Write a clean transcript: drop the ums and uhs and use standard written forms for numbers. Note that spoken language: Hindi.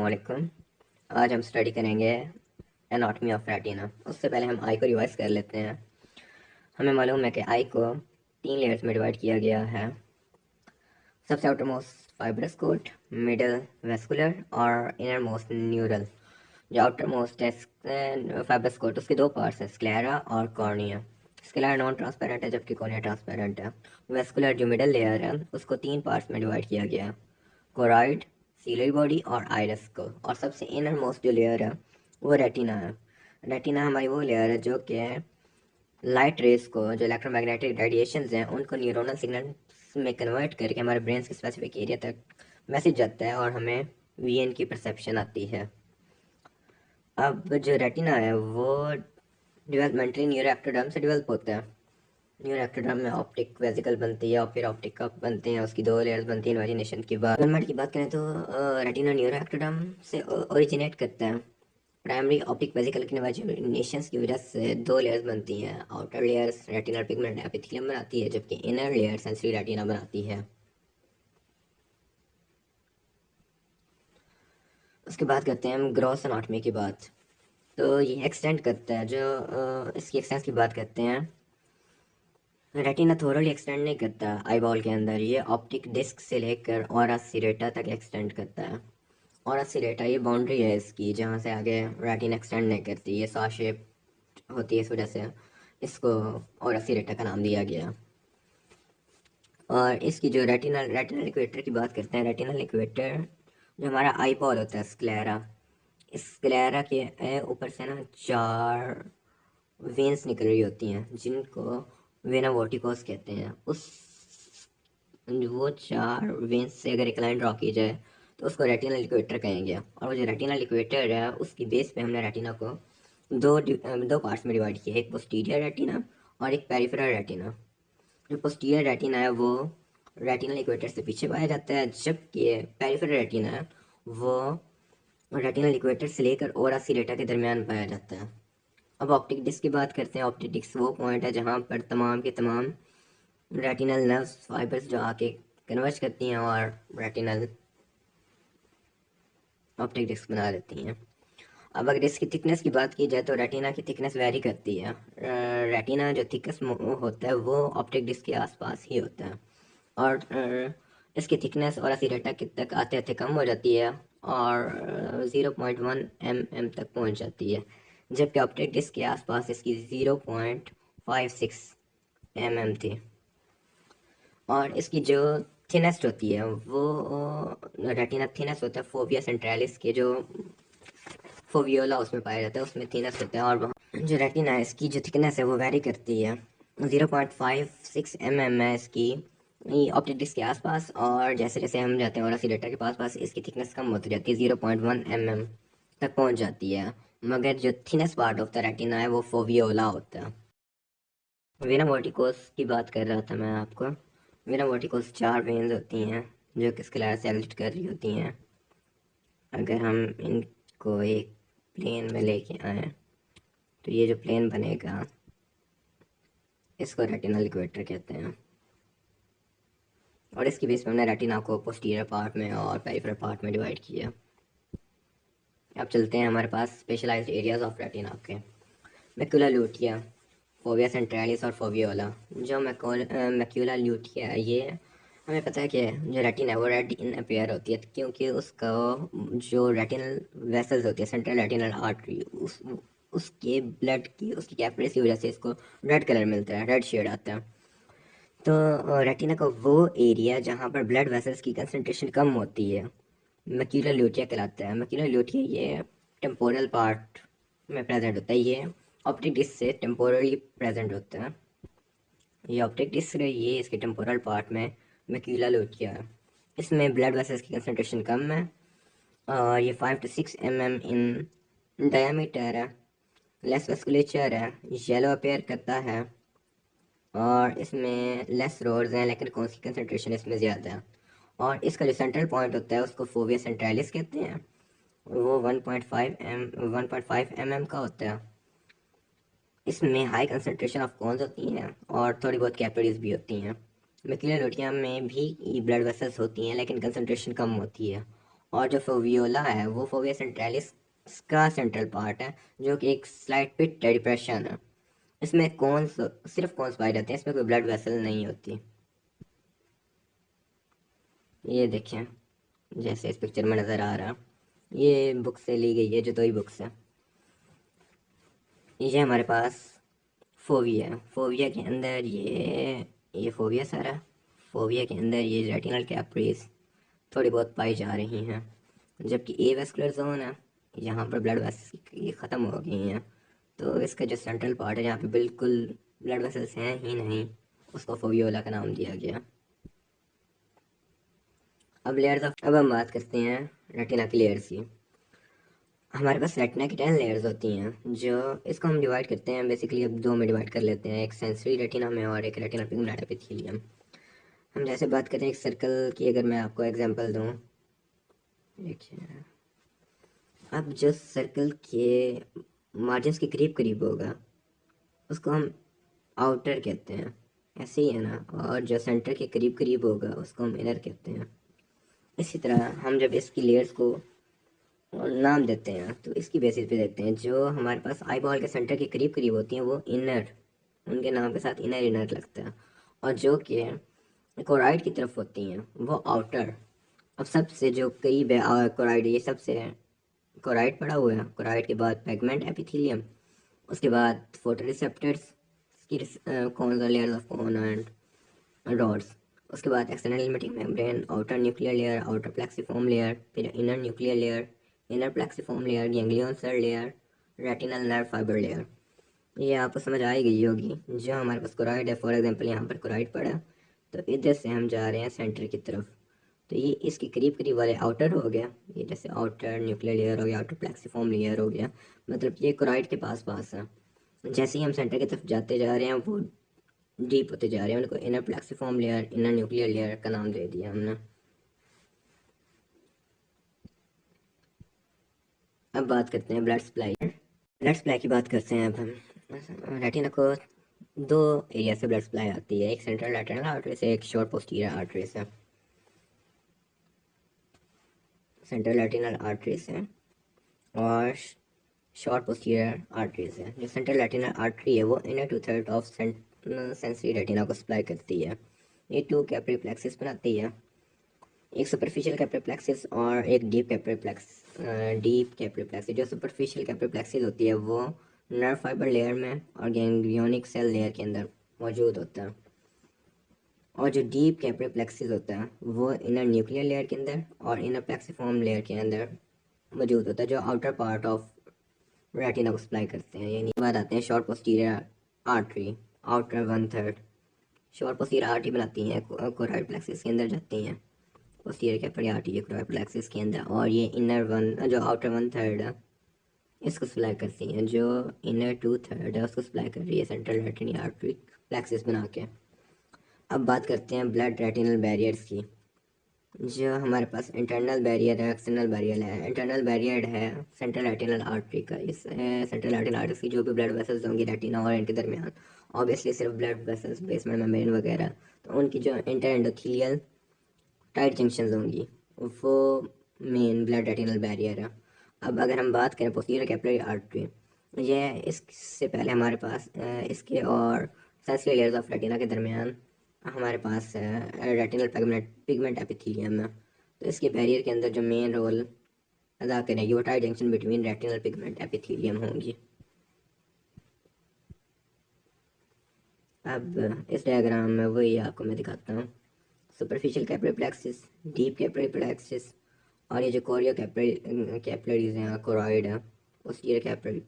अस्सलामुअलैकुम। आज हम स्टडी करेंगे एनाटॉमी ऑफ रेटिना। उससे पहले हम आई को रिवाइज कर लेते हैं। हमें मालूम है कि आई को 3 लेयर्स में डिवाइड किया गया है। सबसे outermost fibrous coat, middle vascular और इनर मोस्ट न्यूरल। जो आउटर मोस्ट है फाइब्रस कोट, उसके 2 पार्ट्स हैं, स्क्लेरा और कॉर्निया। स्क्लेरा नॉन ट्रांसपेरेंट है जबकि कॉर्निया ट्रांसपेरेंट है। वेस्कुलर जो मिडल लेयर है उसको 3 पार्ट्स में डिवाइड किया गया है, कोराइड, सीलरी बॉडी और आइरस को। और सबसे इनर मोस्ट जो लेयर है वो रेटिना है। रेटिना हमारी वो लेयर है जो कि लाइट रेस को, जो इलेक्ट्रोमैग्नेटिक रेडिएशंस हैं, उनको न्यूरोनल सिग्नल में कन्वर्ट करके हमारे ब्रेन के स्पेसिफिक एरिया तक मैसेज जाता है और हमें वीएन की परसेप्शन आती है। अब जो रेटिना है वो डेवलपमेंटली न्यूरो एक्टोडर्म से डेवलप होता है। न्यूरो एक्टोडर्म में ऑप्टिक वेसिकल बनती है और फिर ऑप्टिक कप बनते हैं, उसकी 2 लेयर्स बनती हैं इन्वेजिनेशन के बाद। डेवलपमेंट की बात करें तो रेटिना न्यूरो एक्टोडर्म से ओरिजिनेट करता है। प्राइमरी ऑप्टिक वेसिकल की इन्वेजिनेशंस की वजह से 2 लेयर्स बनती हैं। Outer layers retinal pigment epithelium बनाती है जबकि इनर लेयर सेंसरी रेटिना बनाती है। उसके बाद करते हैं हम ग्रॉस एनाटॉमी की बात। तो ये एक्सटेंड करता है, जो इसकी एक्सटेंस की बात करते हैं। रेटिना थोरली एक्सटेंड नहीं करता आई बॉल के अंदर, ये ऑप्टिक डिस्क से लेकर ऑरा सीरेटा तक एक्सटेंड करता है। ऑरा सीरेटा ये बाउंड्री है इसकी, जहाँ से आगे रेटिना एक्सटेंड नहीं करती। ये सॉ शेप होती है, इस वजह से इसको ऑरा सीरेटा का नाम दिया गया। और इसकी जो रेटिनल इक्वेटर की बात करते हैं, रेटिनल इक्वेटर जो हमारा आई बॉल होता है स्क्लेरा, इस स्क्लेरा के ऊपर से ना 4 वेन्स निकल रही होती हैं जिनको वेना वर्टिकोस कहते हैं। उस वो 4 वेन्स से अगर एक लाइन ड्रॉ की जाए तो उसको रेटिनल इक्वेटर कहेंगे। और वो जो रेटिनल इक्वेटर है उसकी बेस पे हमने रेटिना को दो पार्ट्स में डिवाइड किया, एक पोस्टीरियर रेटिना और एक पेरिफेरल रेटिना। जो पोस्टीरियर रेटिना है वो रेटिनल इक्वेटर से पीछे पाया जाता है, जबकि पेरिफेरल रेटिना है वो रेटिनल इक्वेटर से लेकर ओरा सीरेटा के दरमियान पाया जाता है। अब ऑप्टिक डिस्क की बात करते हैं। ऑप्टिक डिस्क वो पॉइंट है जहाँ पर तमाम के तमाम रेटिनल नर्व्स फाइबर्स जो आके कन्वर्ज करती हैं और रेटिनल ऑप्टिक डिस्क बना देती हैं। अब अगर इसकी थिकनेस की बात की जाए तो रेटिना की थिकनेस वेरी करती है। रेटिना जो थिकनेस होता है वो ऑप्टिक डिस्क के आसपास ही होता है और इसकी थिकनेस और सीरेटा तक आते आते कम हो जाती है और 0.1 mm तक पहुंच जाती है, जबकि ऑप्टिक डिस्क के आसपास इसकी 0.56 mm थी। और इसकी जो थिनेस्ट होती है वो रेटिना थिनेस्ट होता है फोविया सेंट्रलिस के, जो फोवियोला उसमें पाया जाता है, उसमें थिनेस्ट होता है। और वहाँ जो रेटिना है इसकी जो थिकनेस है वो वेरी करती है। 0.56 mm है इसकी ऑप्टिक डिस्क के आसपास, और जैसे जैसे हम जाते हैं और सीडेटा के पास इसकी थिकनेस कम होती जाती है, 0.1 mm तक पहुंच जाती है। मगर जो thinnest part of the retina है वो फोवियोला होता है। वेना वर्टिकोस की बात कर रहा था मैं आपको। वेना वर्टिकोस 4 वेन्स होती हैं जो कि स्क्लेरा से एग्जिट कर रही होती हैं। अगर हम इनको एक प्लेन में लेके आए तो ये जो प्लेन बनेगा इसको रेटिनल इक्वेटर कहते हैं। और इसकी बेस पे हमने रेटिना को पोस्टीरियर पार्ट में और पेरिफेरल पार्ट में डिवाइड किया। अब चलते हैं हमारे पास स्पेशलाइज्ड एरियाज ऑफ रेटिना के। मैक्यूला ल्यूटिया, फोविया सेंट्रलिस और फोवियोला। जो मैक्यूला ल्यूटिया है ये हमें पता है कि जो रेटिना है वो रेड इन अपेयर होती है, क्योंकि उसका जो रेटिनल वेसल्स होती है, सेंट्रल रेटिनल आर्टरी, उसके ब्लड की, उसकी कैपिलरीज की वजह से इसको रेड कलर मिलता है, रेड शेड आता है। तो रेटिना का वो एरिया जहाँ पर ब्लड वेसल्स की कंसंट्रेशन कम होती है मैक्यूलर ल्यूटिया कहलाता है। मैक्यूलर ल्यूटिया ये टेम्पोरल पार्ट में प्रेजेंट होता है, ये ऑप्टिक डिस्क से टेम्पोरली प्रेजेंट होता है। ये ऑप्टिक डिस्क ये इसके टेम्पोरल पार्ट में मैक्यूलर ल्यूटिया है। इसमें ब्लड वेसल्स की कंसंट्रेशन कम है और ये 5 to 6 mm इन डायमीटर है, लेस वेस्कुलेचर है, येलो अपेयर करता है और इसमें लेस रोड्स हैं लेकिन कौन सी कंसनट्रेशन इसमें ज़्यादा है। और इसका जो सेंट्रल पॉइंट होता है उसको फोविया सेंट्रलिस कहते हैं, वो 1.5 mm का होता है। इसमें हाई कंसनट्रेशन ऑफ कॉन्स होती हैं और थोड़ी बहुत कैपिलरीज भी होती हैं। मैक्यूलर ल्यूटिया में भी ब्लड वेसल्स होती हैं लेकिन कंसनट्रेशन कम होती है और जो फोवियोला है वो फोविया सेंट्रैलिस का सेंट्रल पार्ट है, जो कि एक स्लाइट पिट डिप्रेशन है। इसमें सिर्फ कॉन्स पाए जाते हैं, इसमें कोई ब्लड वेसल नहीं होती। ये देखें, जैसे इस पिक्चर में नज़र आ रहा, ये बुक से ली गई है, जो दो बुक से। ये हमारे पास फोविया है। फोविया के अंदर ये फोविया सारा, फोविया के अंदर ये रेटिनल कैप्रीज थोड़ी बहुत पाई जा रही हैं, जबकि ए वेस्कुलर जोन है, यहाँ पर ब्लड वेसल्स ये ख़त्म हो गई हैं। तो इसका जो सेंट्रल पार्ट है जहाँ पे बिल्कुल ब्लड वेसल्स हैं ही नहीं, उसको फोवियोला का नाम दिया गया। अब हम बात करते हैं रेटिना की लेयर्स की। हमारे पास रेटिना की 10 लेयर्स होती हैं, जो इसको हम डिवाइड करते हैं बेसिकली, अब दो में डिवाइड कर लेते हैं, एक सेंसरी रेटिना में और एक रेटिना पिगमेंट एपिथेलियम। हम जैसे बात करते हैं एक सर्कल की, अगर मैं आपको एग्जांपल दूं, देखिए अब जो सर्कल के मार्जिन्स के करीब करीब होगा उसको हम आउटर कहते हैं, ऐसे ही है ना। और जो सेंटर के करीब करीब होगा उसको हम इनर कहते हैं। इसी तरह हम जब इसकी लेयर्स को नाम देते हैं तो इसकी बेसिस पे देखते हैं, जो हमारे पास आई बॉल के सेंटर के करीब करीब होती हैं वो इनर, उनके नाम के साथ इनर इनर लगता है। और जो कि कोराइड की तरफ होती हैं वो आउटर। अब सबसे जो करीब है कोराइड, ये सबसे कोराइड पड़ा हुआ है, कोराइड के बाद पेगमेंट एपिथेलियम, उसके बाद फोटोरिसेप्टर्स की कौन सा layer of cone and rods, उसके बाद external limiting membrane, outer nuclear layer, outer plexiform layer, फिर inner nuclear layer, inner plexiform layer, ganglion cell layer, retinal nerve fiber layer. ये आपको समझ आ ही गई होगी। जो हमारे पास कोराइड है, फॉर एग्जांपल यहाँ पर कोराइड पड़ा, तो इधर से हम जा रहे हैं सेंटर की तरफ, तो ये इसके करीब करीब वाले आउटर हो गया, ये जैसे आउटर न्यूक्लियर लेयर हो गया, आउटर प्लेक्सिफॉर्म लेयर हो गया, मतलब ये कोराइड के पास पास है। जैसे ही हम सेंटर की तरफ जाते जा रहे हैं वो डीप होते जा रहे हैं, उनको inner plexiform layer, inner nuclear layer का नाम दे दिया हमने। अब बात करते हैं ब्लड सप्लाई। ब्लड सप्लाई की बात करते हैं अब हम। रेटिना को दो एरिया से ब्लड सप्लाई आती है, एक सेंट्रल रेटिनल आर्टरी से, एक शॉर्ट पोस्टीरियर आर्टरी से। सेंट्रल रेटिनल आर्टरी से और शॉर्ट पोस्टीरियर आर्टरी से। जो सेंट्रल रेटिनल आर्टरी है वो inner two third of sensory retina को सप्लाई करती है। ये टू कैपिलरी प्लेक्सिस बनाती है, एक सुपरफिशियल कैपिलरी प्लेक्सिस और एक डीप कैपिलरी प्लेक्सिस। जो सुपरफिशियल कैपिलरी प्लेक्सिस होती है वो नर्व फाइबर लेयर में और गैंग्लियोनिक सेल लेयर के अंदर मौजूद होता है, और जो डीप कैपिलरी प्लेक्सिस होता है वो इनर न्यूक्लियर लेयर के अंदर और इनर प्लेक्सिफॉर्म लेयर के अंदर मौजूद होता है, जो आउटर पार्ट ऑफ रेटिना को सप्लाई करते हैं। यानी बाद आते हैं short posterior artery, outer one third. Short posterior artery बनाती हैं, कोराइड प्लेक्सिस के अंदर जाती हैं, पोस्टीरियर कैपिलरी आर्टरी है कोराइड प्लेक्सिस के अंदर, और ये इनर वन, जो आउटर वन थर्ड है, इसको सप्लाई करती हैं। जो इनर टू थर्ड है उसको सप्लाई कर रही है सेंट्रल रेटिनल आर्टरी प्लेक्सिस बना के। अब बात करते हैं ब्लड रेटिनल बैरियर्स की। जो हमारे पास इंटरनल बैरियर है, एक्सटर्नल बैरियर है। इंटरनल बैरियर है सेंट्रल रेटिनल आर्टरी का। इस सेंट्रल रेटिनल आर्टरी की जो भी ब्लड वेसल्स होंगी रेटिना और इनके दरमियान, ऑब्वियसली सिर्फ ब्लड वेसल्स, बेसमेंट मेम्ब्रेन वगैरह, तो उनकी जो इंटर एंडोथेलियल टाइट जंक्शंस होंगी वो मेन ब्लड रेटिनल बैरियर है। अब अगर हम बात करें पोस्टीरियर कैपिलरी आर्टरी, ये इससे पहले हमारे पास इसके और सेंसरी लेयर्स ऑफ रेटिना के दरमियान हमारे पास रेटिनल पिगमेंट एपिथेलियम है। तो इसके बैरियर के अंदर जो मेन रोल अदा करेगी वो tight junction between retinal pigment epithelium होंगी। अब इस डायग्राम में वही आपको मैं दिखाता हूँ, superficial capillary plexus, deep capillary plexus, और ये जो कोरियो कैपिलरीज हैं, कोरॉइड है, पोस्टीरियर कैपिलरी